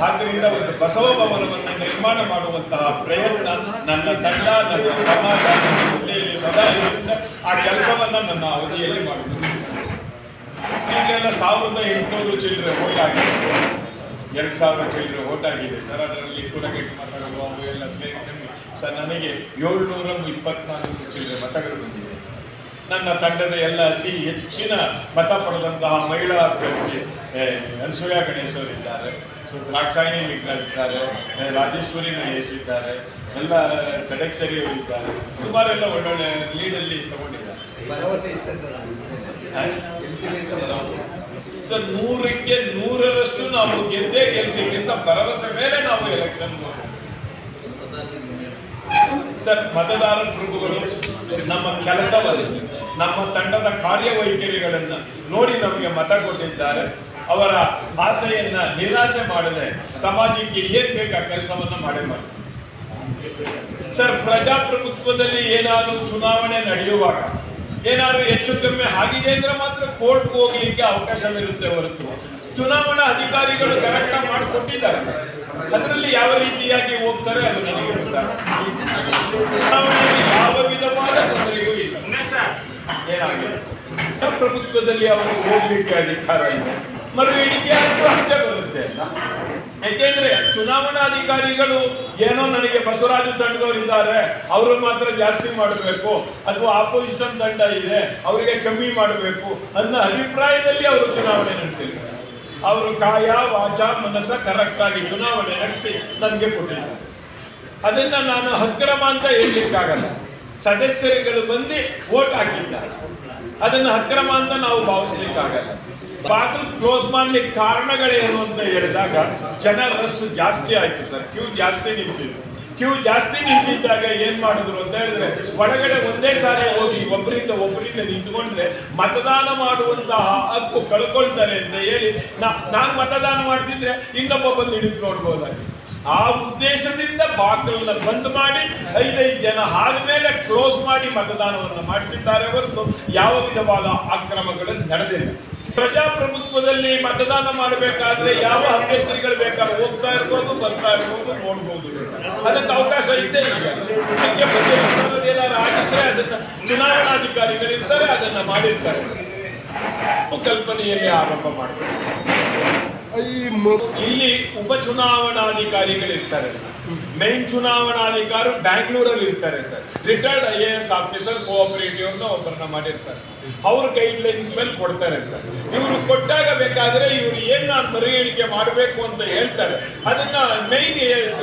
ಆದ್ದರಿಂದ ಒಂದು ಬಸವ ಭವನವನ್ನು ನಿರ್ಮಾಣ ಮಾಡುವಂತಹ ಪ್ರಯತ್ನ ನನ್ನ ತಂಡ, ನನ್ನ ಸಮಾಜ, ನನ್ನ ಜೊತೆಯಲ್ಲಿ ಸದಾ ಇರುತ್ತೆ. ಆ ಕೆಲಸವನ್ನು ನನ್ನ ಅವಧಿಯಲ್ಲಿ ಮಾಡುವುದು. ಈಗೆಲ್ಲ 1800 ಚಿಲ್ಲರೆ ಓಟ್ ಆಗಿದೆ, 2000 ಚಿಲ್ಲರೆ ಓಟ್ ಆಗಿದೆ ಸರ್. ಅದರಲ್ಲಿ ಕುಲಗೆಟ್ಟು ಮತಗಳು ಅವು ಎಲ್ಲ ಸೇರಿ ಸರ್ ನನಗೆ 724 ಚಿಲ್ಲರೆ ಮತಗಳು ಬಂದಿದೆ. ನನ್ನ ತಂಡದ ಎಲ್ಲ ಅತಿ ಹೆಚ್ಚಿನ ಮತ ಪಡೆದಂತಹ ಮಹಿಳಾ ಅಭ್ಯರ್ಥಿ ಅನಸೂಯ ಗಣೇಶ್ ಅವರಿದ್ದಾರೆ, ದ್ರಾಕ್ಷಾಯಿಣಿ ಇದ್ದಾರೆ, ರಾಜೇಶ್ವರಿ ಮಹೇಶ್ ಇದ್ದಾರೆ, ಎಲ್ಲ ಸಡಕ್ಷರಿ ಅವರಿದ್ದಾರೆ. ಸುಮಾರೆಲ್ಲ ಒಳ್ಳೊಳ್ಳೆ ಲೀಡಲ್ಲಿ ತಗೊಂಡಿದ್ದಾರೆ. ಸೊ 100ಕ್ಕೆ 100ರಷ್ಟು ನಾವು ಗೆದ್ದೇ ಗೆಲ್ತೀವಿ ಅಂತ ಭರವಸೆ ಮೇಲೆ ನಾವು ಎಲೆಕ್ಷನ್ ಸರ್. ಮತದಾರ ಪ್ರಭುಗಳು ನಮ್ಮ ಕೆಲಸವನ್ನು, ನಮ್ಮ ತಂಡದ ಕಾರ್ಯವೈಖರಿಗಳನ್ನು ನೋಡಿ ನಮಗೆ ಮತ ಕೊಟ್ಟಿದ್ದಾರೆ. ಅವರ ಆಸೆಯನ್ನ ನಿರಾಸೆ ಮಾಡದೆ ಸಮಾಜಕ್ಕೆ ಏನ್ ಬೇಕು ಆ ಕೆಲಸವನ್ನ ಮಾಡೇ ಮಾಡ್ತಾರೆ ಸರ್. ಪ್ರಜಾಪ್ರಭುತ್ವದಲ್ಲಿ ಏನಾದರೂ ಚುನಾವಣೆ ನಡೆಯುವಾಗ ಏನಾದ್ರು ಹೆಚ್ಚು ಕಮ್ಮಿ ಆಗಿದೆ ಅಂದ್ರೆ ಮಾತ್ರ ಕೋರ್ಟ್ಗೆ ಹೋಗ್ಲಿಕ್ಕೆ ಅವಕಾಶವಿರುತ್ತೆ ಹೊರತು ಚುನಾವಣಾ ಅಧಿಕಾರಿಗಳು ಕರೆಕ್ಟಾಗಿ ಮಾಡಿಕೊಟ್ಟಿದ್ದಾರೆ. ಅದರಲ್ಲಿ ಯಾವ ರೀತಿಯಾಗಿ ಹೋಗ್ತಾರೆ ಅದು ನನಗೆ ಗೊತ್ತಾರೆ. ಚುನಾವಣೆಯಲ್ಲಿ ಯಾವ ವಿಧವಾದ ತೊಂದರೆಯೂ ಇಲ್ಲ. ಏನಾಗಿದೆ ಪ್ರಭುತ್ವದಲ್ಲಿ ಅವರಿಗೆ ಹೋಗ್ಲಿಕ್ಕೆ ಅಧಿಕಾರ ಇದೆ, ಮರು ಎಣಿಕೆ ಆದರೂ ಅಷ್ಟೇ ಬರುತ್ತೆ. ಯಾಕೆಂದ್ರೆ ಚುನಾವಣಾಧಿಕಾರಿಗಳು ಏನೋ ನನಗೆ ಬಸವರಾಜು ತಂಡದವರು ಇದ್ದಾರೆ ಅವರು ಮಾತ್ರ ಜಾಸ್ತಿ ಮಾಡಬೇಕು ಅಥವಾ ಆಪೋಸಿಷನ್ ತಂಡ ಇದೆ ಅವರಿಗೆ ಕಮ್ಮಿ ಮಾಡಬೇಕು ಅನ್ನೋ ಅಭಿಪ್ರಾಯದಲ್ಲಿ ಅವರು ಚುನಾವಣೆ ನಡೆಸಿದ್ದಾರೆ. ಅವರು ಕಾಯ ವಾಚ ಮನಸ್ಸ ಕರೆಕ್ಟ್ ಆಗಿ ಚುನಾವಣೆ ನಡೆಸಿ ನನಗೆ ಕೊಟ್ಟಿದ್ದಾರೆ. ಅದನ್ನ ನಾನು ಅಕ್ರಮ ಅಂತ ಹೇಳಲಿಕ್ಕಾಗಲ್ಲ. ಸದಸ್ಯರುಗಳು ಬಂದು ವೋಟ್ ಹಾಕಿದ್ದಾರೆ, ಅದನ್ನು ಅಕ್ರಮ ಅಂತ ನಾವು ಭಾವಿಸ್ಲಿಕ್ಕಾಗಲ್ಲ. ಬಾಗಿಲು ಕ್ಲೋಸ್ ಮಾಡ್ಲಿಕ್ಕೆ ಕಾರಣಗಳೇನು ಅಂತ ಹೇಳಿದಾಗ ಜನ ರಸ್ ಜಾಸ್ತಿ ಆಯ್ತು ಸರ್. ಕ್ಯೂ ಜಾಸ್ತಿ ನಿಂತಿದ್ದಾಗ ಏನ್ ಮಾಡಿದ್ರು ಅಂತ ಹೇಳಿದ್ರೆ ಒಳಗಡೆ ಒಂದೇ ಸಾರಿ ಹೋಗಿ ಒಬ್ಬರಿಂದ ನಿಂತ್ಕೊಂಡ್ರೆ ಮತದಾನ ಮಾಡುವಂತಹ ಹಕ್ಕು ಕಳ್ಕೊಳ್ತಾರೆ ಅಂತ ಹೇಳಿ ನಾನು ಮತದಾನ ಮಾಡ್ತಿದ್ರೆ ಇನ್ನೊಬ್ಬ ಬಂದು ಹಿಡಿದು ನೋಡ್ಬೋದಾಗಿ ಆ ಉದ್ದೇಶದಿಂದ ಬಾಗಿಲನ್ನ ಬಂದ್ ಮಾಡಿ 5 ಜನ ಆದ್ಮೇಲೆ ಕ್ಲೋಸ್ ಮಾಡಿ ಮತದಾನವನ್ನು ಮಾಡಿಸಿದ್ದಾರೆ ಹೊರತು ಯಾವ ವಿಧವಾದ ಅಕ್ರಮಗಳು ನಡೆದಿಲ್ಲ. ಪ್ರಜಾಪ್ರಭುತ್ವದಲ್ಲಿ ಮತದಾನ ಮಾಡಬೇಕಾದ್ರೆ ಯಾವ ಅಭ್ಯರ್ಥಿಗಳು ಬೇಕಾದ್ರೆ ಹೋಗ್ತಾ ಇರ್ಬೋದು, ಬರ್ತಾ ಇರ್ಬೋದು, ನೋಡ್ಬೋದು. ಅದಕ್ಕೆ ಅವಕಾಶ ಇದ್ದೇ ಇದೆ. ಏನಾದ್ರು ಆಗಿದ್ರೆ ಅದನ್ನ ಚುನಾವಣಾಧಿಕಾರಿಗಳಿರ್ತಾರೆ, ಅದನ್ನ ಮಾಡಿರ್ತಾರೆ. ಕಲ್ಪನೆಯಲ್ಲಿ ಆರಂಭ ಮಾಡ್ತಾರೆ. ಇಲ್ಲಿ ಉಪಚುನಾವಣಾಧಿಕಾರಿಗಳಿರ್ತಾರೆ ಸರ್. ಮೇನ್ ಚುನಾವಣಾಧಿಕಾರಿ ಬ್ಯಾಂಗ್ಳೂರಲ್ಲಿ ಇರ್ತಾರೆ sir. Retired IAS officer cooperative ಒಬ್ಬರನ್ನ ಮಾಡಿರ್ತಾರೆ. ಅವ್ರ ಗೈಡ್ ಲೈನ್ಸ್ ಮೇಲೆ ಕೊಡ್ತಾರೆ ಸರ್. ಇವರು ಕೊಟ್ಟಾಗ ಬೇಕಾದ್ರೆ ಇವರು ಏನ್ ನಾನು ಮರು ಎಣಿಕೆ ಮಾಡಬೇಕು ಅಂತ ಹೇಳ್ತಾರೆ ಅದನ್ನ ಮೈನ್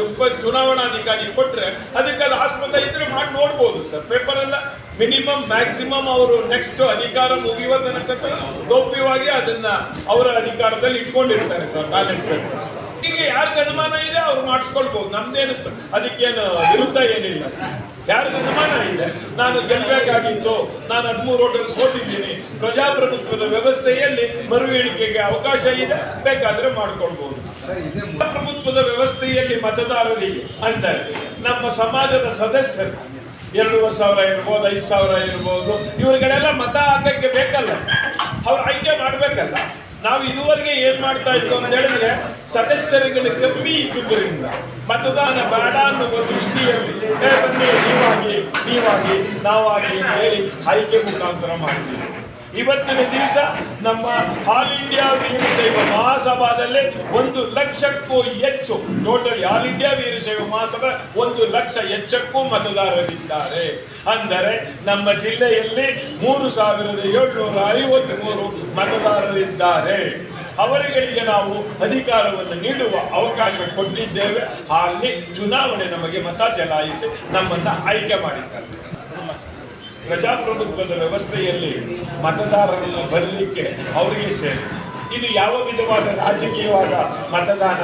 ಉಪಚುನಾವಣಾಧಿಕಾರಿ ಕೊಟ್ರೆ ಅದಕ್ಕೆ ಅದು ಆಸ್ಪದ ಇದ್ರೆ ಮಾಡಿ ನೋಡ್ಬೋದು ಸರ್. ಪೇಪರ್ ಎಲ್ಲ ಮಿನಿಮಮ್ ಮ್ಯಾಕ್ಸಿಮಮ್ ಅವರು ನೆಕ್ಸ್ಟ್ ಅಧಿಕಾರ ಮುಗಿಯುವ ತನಕ ಗೌಪ್ಯವಾಗಿ ಅದನ್ನ ಅವರ ಅಧಿಕಾರದಲ್ಲಿ ಇಟ್ಕೊಂಡಿರ್ತಾರೆ ಸರ್. ಬ್ಯಾಲೆಟ್ ಪೇಪರ್ ಈಗ ಯಾರಿಗೆ ಅನುಮಾನ ಇದೆ ಅವ್ರು ಮಾಡಿಸ್ಕೊಳ್ಬಹುದು, ನಮ್ದೇನು ಅದಕ್ಕೇನು ವಿರುದ್ಧ ಏನಿಲ್ಲ. ಯಾರಿಗೆ ಅನುಮಾನ ಇದೆ ನಾನು ಗೆಲ್ಲಬೇಕಾಗಿತ್ತು, ನಾನು 13 ಓಟಲ್ಲಿ ಸೋತಿದ್ದೀನಿ, ಪ್ರಜಾಪ್ರಭುತ್ವದ ವ್ಯವಸ್ಥೆಯಲ್ಲಿ ಮರು ಎಣಿಕೆಗೆ ಅವಕಾಶ ಇದೆ, ಬೇಕಾದ್ರೆ ಮಾಡ್ಕೊಳ್ಬಹುದು. ಪ್ರಜಾಪ್ರಭುತ್ವದ ವ್ಯವಸ್ಥೆಯಲ್ಲಿ ಮತದಾರರಿಗೆ ಅಂದರೆ ನಮ್ಮ ಸಮಾಜದ ಸದಸ್ಯರು 2,000 ಇರ್ಬೋದು, 5,000 ಇರ್ಬೋದು, ಇವರುಗಳೆಲ್ಲ ಮತ ಹಾಕಕ್ಕೆ ಬೇಕಲ್ಲ, ಅವ್ರು ಆಯ್ಕೆ ಮಾಡ್ಬೇಕಲ್ಲ. ನಾವು ಇದುವರೆಗೆ ಏನ್ ಮಾಡ್ತಾ ಇತ್ತು ಅಂತ ಹೇಳಿದ್ರೆ ಸದಸ್ಯರುಗಳು ಕಮ್ಮಿ ಇದ್ದುದರಿಂದ ಮತದಾನ ಬೇಡ ಅನ್ನುವ ದೃಷ್ಟಿಯಲ್ಲಿ ಬನ್ನಿ ನೀವಾಗಿ ನಾವಾಗಿ ಅಂತ ಹೇಳಿ ಆಯ್ಕೆ ಮುಖಾಂತರ ಮಾಡ್ತೀವಿ. ಇವತ್ತಿನ ದಿವಸ ನಮ್ಮ ಆಲ್ ಇಂಡಿಯಾ ವೀರಶೈವ ಮಹಾಸಭಾದಲ್ಲಿ 1 ಲಕ್ಷಕ್ಕೂ ಹೆಚ್ಚು total all India Veerashaiva Mahasabha 1 lakh ಹೆಚ್ಚಕ್ಕೂ ಮತದಾರರಿದ್ದಾರೆ. ಅಂದರೆ ನಮ್ಮ ಜಿಲ್ಲೆಯಲ್ಲಿ 3,753 ಮತದಾರರಿದ್ದಾರೆ. ಅವರುಗಳಿಗೆ ನಾವು ಅಧಿಕಾರವನ್ನು ನೀಡುವ ಅವಕಾಶ ಕೊಟ್ಟಿದ್ದೇವೆ. ಅಲ್ಲಿ ಚುನಾವಣೆ ನಮಗೆ ಮತ ಚಲಾಯಿಸಿ ನಮ್ಮನ್ನ ಆಯ್ಕೆ ಮಾಡಿದ್ದಾರೆ. ಪ್ರಜಾಪ್ರಭುತ್ವದ ವ್ಯವಸ್ಥೆಯಲ್ಲಿ ಮತದಾರರನ್ನು ಬರಲಿಕ್ಕೆ ಅವರಿಗೆ ಸೇರಿ ಇದು ಯಾವ ವಿಧವಾದ ರಾಜಕೀಯವಾದ ಮತದಾನ,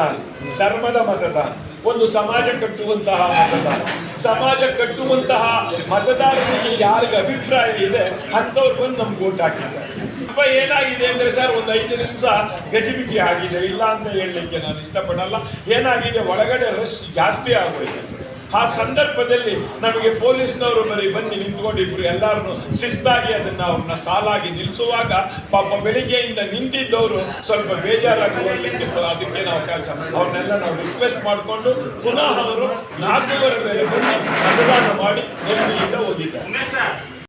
ಧರ್ಮದ ಮತದಾನ, ಒಂದು ಸಮಾಜ ಕಟ್ಟುವಂತಹ ಮತದಾನ. ಸಮಾಜ ಕಟ್ಟುವಂತಹ ಮತದಾರರಿಗೆ ಯಾರಿಗೆ ಅಭಿಪ್ರಾಯ ಇದೆ ಅಂಥವ್ರು ಬಂದು ನಮ್ಗೆ ಓಟ್ ಹಾಕಿದ್ದಾರೆ. ಏನಾಗಿದೆ ಅಂದ್ರೆ ಸರ್ ಒಂದು 5 ನಿಮಿಷ ಗಜಿಬಿಜಿ ಆಗಿದೆ, ಇಲ್ಲ ಅಂತ ಹೇಳಲಿಕ್ಕೆ ನಾನು ಇಷ್ಟಪಡಲ್ಲ. ಏನಾಗಿದೆ ಒಳಗಡೆ ರಶ್ ಜಾಸ್ತಿ ಆಗೋಯ್ತು ಸರ್. ಆ ಸಂದರ್ಭದಲ್ಲಿ ನಮಗೆ ಪೊಲೀಸ್ನವರು ಬಂದು ನಿಂತ್ಕೊಂಡಿದ್ರು, ಎಲ್ಲರನ್ನು ಶಿಸ್ತಾಗಿ ಅದನ್ನ ಅವ್ರನ್ನ ಸಾಲಾಗಿ ನಿಲ್ಲಿಸುವಾಗ ಪಾಪ ಬೆಳಿಗ್ಗೆಯಿಂದ ನಿಂತಿದ್ದವರು ಸ್ವಲ್ಪ ಬೇಜಾರಾಗಿ ಹೋಗ್ಲಿಕ್ಕಿತ್ತು. ಅದಕ್ಕೆ ನಾವು ಅವ್ರನ್ನೆಲ್ಲ ನಾವು ರಿಕ್ವೆಸ್ಟ್ ಮಾಡಿಕೊಂಡು ಪುನಃ ಅವರು 4:30 ಮೇಲೆ ಬಂದು ಮತದಾನ ಮಾಡಿ ನೆಮ್ಮದಿಯಿಂದ ಹೋಗಿದ್ದಾರೆ.